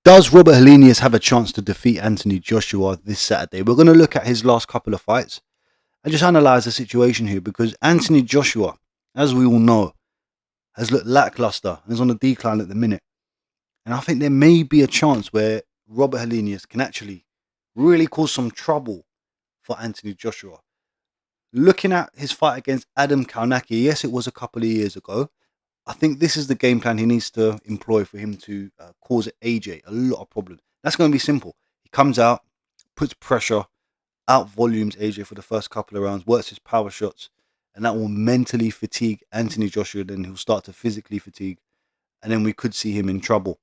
Does Robert Helenius have a chance to defeat Anthony Joshua this Saturday? We're going to look at his last couple of fights and just analyse the situation here, because Anthony Joshua, as we all know, has looked lackluster and is on a decline at the minute. And I think there may be a chance where Robert Helenius can actually really cause some trouble for Anthony Joshua. Looking at his fight against Adam Kaunaki, yes, it was a couple of years ago. I think this is the game plan he needs to employ for him to cause AJ a lot of problems. That's going to be simple. He comes out, puts pressure, out volumes AJ for the first couple of rounds, works his power shots, and that will mentally fatigue Anthony Joshua. Then he'll start to physically fatigue, and then we could see him in trouble.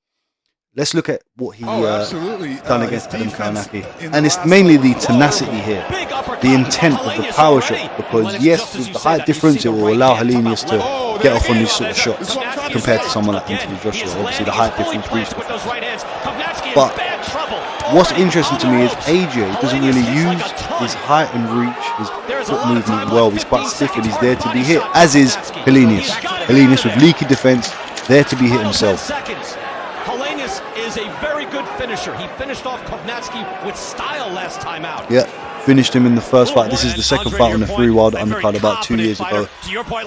Let's look at what he done against Adam Kaunaki. And it's mainly the tenacity here, the intent of the power shot, because yes, with the height difference, it will allow Helenius to get off on these sort of shots compared to someone like Anthony Joshua. Obviously the height difference reaches. But what's interesting to me is AJ doesn't really use his height and reach, his foot movement well. He's quite stiff and he's there to be hit, as is Helenius. Helenius with leaky defense, there to be hit himself. Helenius is a very good finisher. He finished off Kovnatski with style last time out. Yeah, finished him in the first fight. This is the second fight on the 3 Wilder undercard about 2 years ago.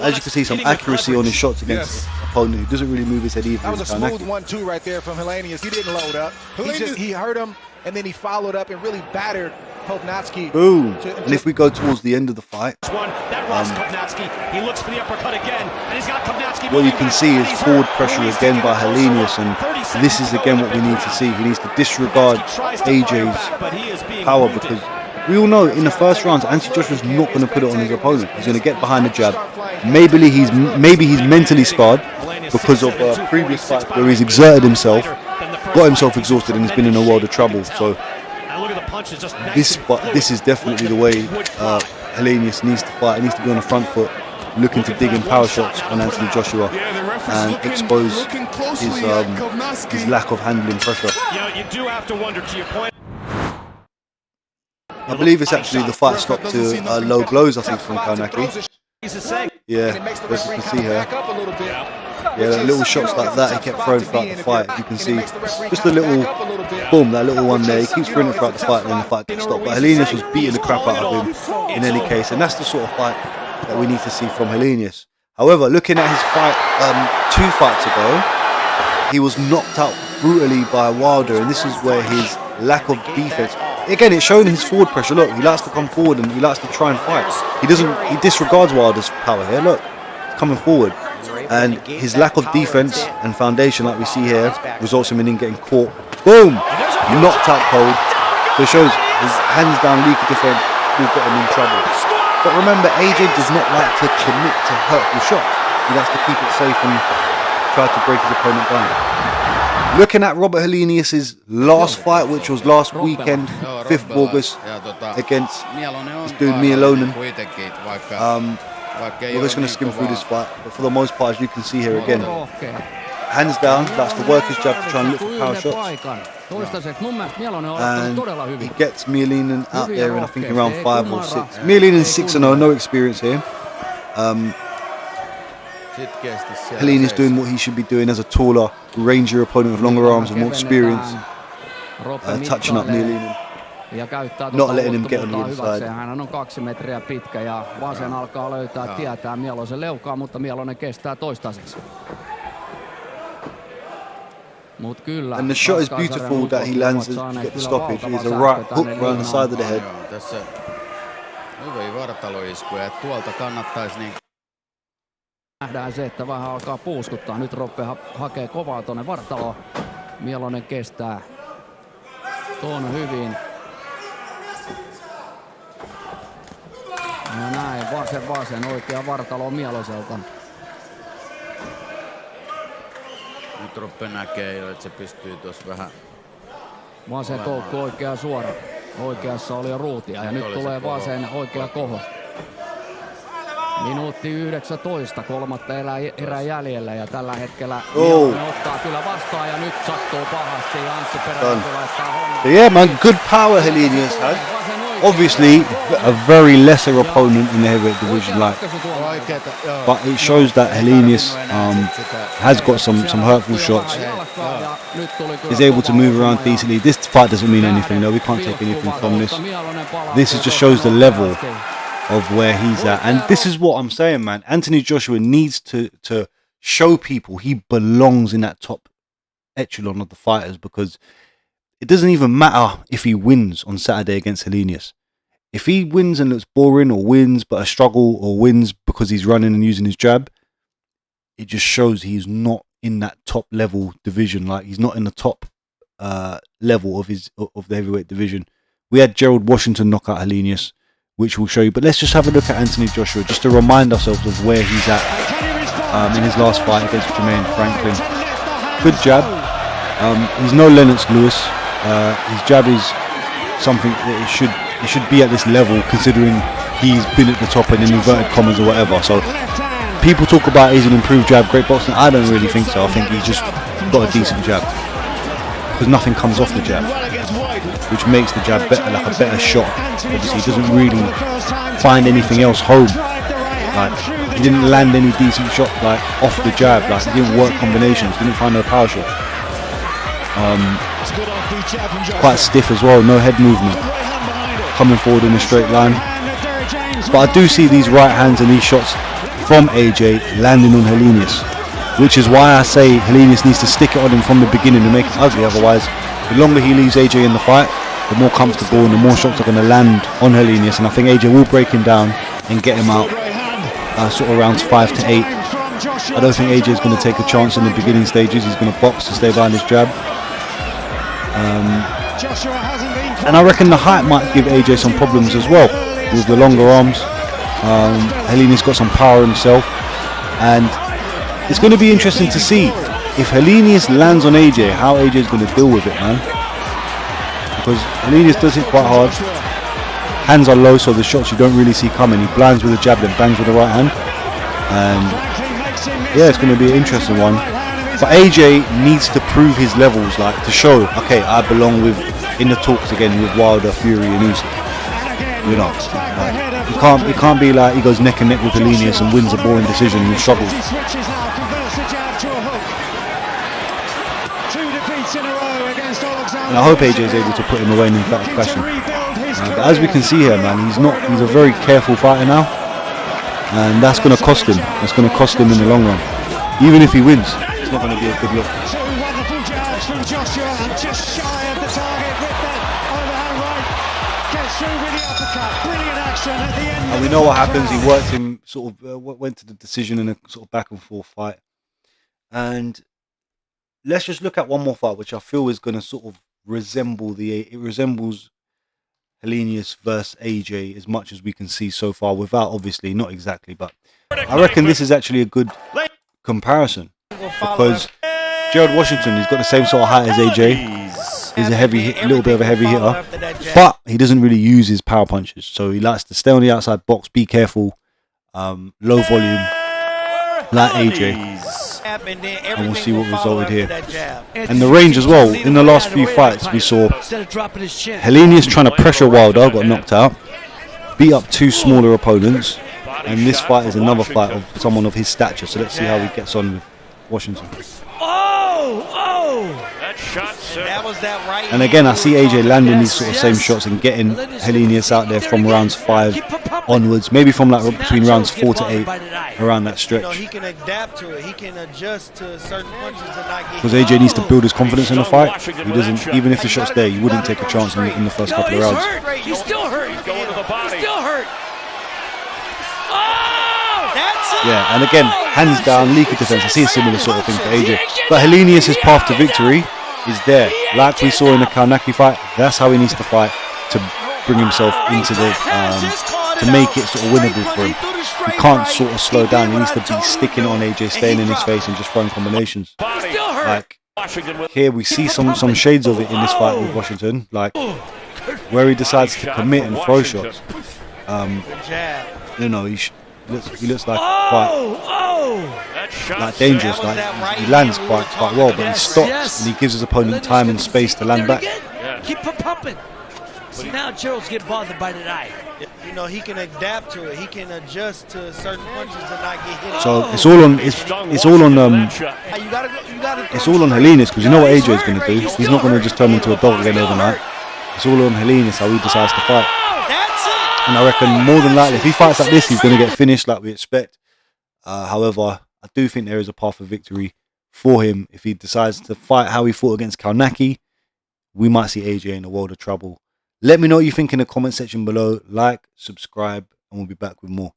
As you can see, some accuracy on his shots against the opponent who doesn't really move his head either. That was a smooth 1-2 right there from Helenius. He didn't load up. He hurt him, and then he followed up and really battered Kovnatski. Boom. And if we go towards the end of the fight, he looks for the uppercut again, and he's got Kovnatski. What you can see is forward pressure again by Helenius, and this is again what we need to see. He needs to disregard AJ's power, because we all know in the first rounds, Anthony Joshua's not going to put it on his opponent. He's going to get behind the jab. Maybe he's mentally scarred because of previous fights where he's exerted himself, got himself exhausted, and he's been in a world of trouble. So this is definitely the way Helenius needs to fight. He needs to be on the front foot, looking to dig in power shots on Anthony Joshua and expose his lack of handling pressure. You do have to wonder, to your point. I believe it's actually the fight stopped to low blows, I think, from Kaunaki. Yeah, as you can see here. Yeah, little shots like that he kept throwing throughout the fight. You can see just a little boom, that little one there. He keeps throwing it throughout the fight and then the fight gets stopped. But Helenius was beating the crap out of him in any case. And that's the sort of fight that we need to see from Helenius. However, looking at his fight 2 fights ago, he was knocked out brutally by Wilder. And this is where his lack of defense, again, it's showing his forward pressure. Look, he likes to come forward and he likes to try and fight. He disregards Wilder's power here. Look, he's coming forward. And his lack of defense and foundation, like we see here, results in him getting caught. Boom! Knocked out cold. So it shows his hands down, leaky defense will get him in trouble. But remember, AJ does not like to commit to hurtful shots. He likes to keep it safe and try to break his opponent down. Looking at Robert Helenius' last fight, which was last weekend, 5th of August, against this dude Mialonen. We're just going to skim through this fight, but for the most part, as you can see here again, hands down, that's the work his jab to try and look for power shots. And he gets Mialonen out there in, I think, around 5 or 6. Mialenen's 6-0, no experience here. Helenius doing what he should be doing as a taller, rangier opponent with longer arms and more experience, touching up Mialonen. Not letting him get on the inside. Hän on 2 metriä pitkä ja vasen alkaa löytää tietää Mielosen leukaa, mutta Mielonen kestää toistaiseksi. Mut kyllä. And the shot is beautiful that he lands to get the stoppage. It's a right hook around the side of the head. Tässä hyviä vartaloiskuja, että tuolta kannattaisi niin. Nähdään se, että vähän alkaa puuskuttaa. Nyt Roppe hakee kovaa tuonne vartaloon. Mielonen kestää tuon hyvin. Ja näin, vasen oikea vartalo Mieloselta. Nyt Roppe näkee jo, että se pystyy tuossa vähän. Vasen koukku oikea suora. Oikeassa oli jo ruutia ja nyt tulee vasen oikea koho. Minuutti 19, 3. erää jäljellä ja tällä hetkellä Mielonen ottaa kyllä vastaan ja nyt sattuu pahasti. Anssi Perälä laittaa hommaa. Yeah man, good power Helenius has. Obviously, a very lesser opponent in the heavyweight division, like, but it shows that Helenius has got some hurtful shots. Is able to move around decently. This fight doesn't mean anything, though. We can't take anything from this. This just shows the level of where he's at, and this is what I'm saying, man. Anthony Joshua needs to show people he belongs in that top echelon of the fighters, because it doesn't even matter if he wins on Saturday against Helenius. If he wins and looks boring, or wins but a struggle, or wins because he's running and using his jab, it just shows he's not in that top level division. Like, he's not in the top level of the heavyweight division. We had Gerald Washington knock out Helenius, which we'll show you. But let's just have a look at Anthony Joshua, just to remind ourselves of where he's at in his last fight against Jermaine Franklin. Good jab. He's no Lennox Lewis. His jab is something that it should be at this level, considering he's been at the top in inverted commas or whatever. So people talk about he's an improved jab, great boxing. I don't really think so. I think he's just got a decent jab, because nothing comes off the jab, which makes the jab better, like a better shot. Obviously, he doesn't really find anything else home. Like, he didn't land any decent shot like off the jab. Like, he didn't work combinations. Didn't find no power shot. Quite stiff as well. No head movement. Coming forward in a straight line. But I do see these right hands and these shots from AJ landing on Helenius, which is why I say Helenius needs to stick it on him from the beginning and make it ugly. Otherwise, the longer he leaves AJ in the fight, the more comfortable and the more shots are going to land on Helenius. And I think AJ will break him down and get him out sort of rounds 5 to 8. I don't think AJ is going to take a chance in the beginning stages. He's going to box to stay behind his jab. And I reckon the height might give AJ some problems as well, with the longer arms. Helenius got some power himself, and it's going to be interesting to see if Helenius lands on AJ, how AJ is going to deal with it, man. Because Helenius does hit quite hard. Hands are low, so the shots you don't really see coming. He blinds with a jab, then bangs with the right hand. And yeah, it's going to be an interesting one. But AJ needs to prove his levels, like, to show, okay, I belong in the talks again with Wilder, Fury, and Usyk. You know, like, it can't be like he goes neck and neck with Helenius and wins a boring decision and struggles. And I hope AJ is able to put him away in emphatic fashion. But as we can see here, man, he's a very careful fighter now, and that's going to cost him. That's going to cost him in the long run. Even if he wins, it's not going to be a good look. And we know what happens. He worked him, sort of went to the decision in a sort of back and forth fight. And let's just look at one more fight, which I feel is going to sort of resembles Helenius versus AJ as much as we can see so far, without, obviously, not exactly, but I reckon this is actually a good comparison, because Gerald Washington, he's got the same sort of height as AJ. He's a little bit of a heavy hitter, but he doesn't really use his power punches, so he likes to stay on the outside box, be careful, low volume, like AJ. And we'll see what resulted here. And the range as well. In the last few fights, we saw Helenius trying to pressure Wilder, got knocked out, beat up two smaller opponents, and this fight is another fight of someone of his stature. So let's see how he gets on with Washington. And again, I see AJ landing these sort of same shots and getting Helenius out there from rounds 5 onwards, maybe from like between rounds 4 to 8, around that stretch. He can adapt to it. He can adjust to certain punches and not get. Because AJ needs to build his confidence in the fight. He doesn't, even if the shot's there, you wouldn't take a chance in the first couple of rounds. He's still hurt. He's going to the body. He's still hurt. Yeah, and again, hands down, leaky defense. I see a similar sort of thing for AJ. But Helenius' path to victory is there. Like we saw in the Karnacki fight, that's how he needs to fight to bring himself into the, to make it sort of winnable for him. He can't sort of slow down. He needs to be sticking on AJ, staying in his face and just throwing combinations. Like, here we see some shades of it in this fight with Washington, like where he decides to commit and throw shots. You know, he looks like quite dangerous. Like, he lands quite well, but he stops and he gives his opponent time and space to land back. Keep pumping. See, now Gerald's getting bothered by the eye. You know, he can adapt to it. He can adjust to certain punches and not get hit. So it's all on. It's all on. You gotta It's all on Helenius, because you know what AJ is going to do. He's not going to just turn into a dog again overnight. It's all on Helenius how he decides to fight. That's it. And I reckon more than likely, if he fights like this, he's going to get finished like we expect. However, I do think there is a path of victory for him if he decides to fight how he fought against Kalnaki. We might see AJ in a world of trouble. Let me know what you think in the comment section below. Like, subscribe, and we'll be back with more.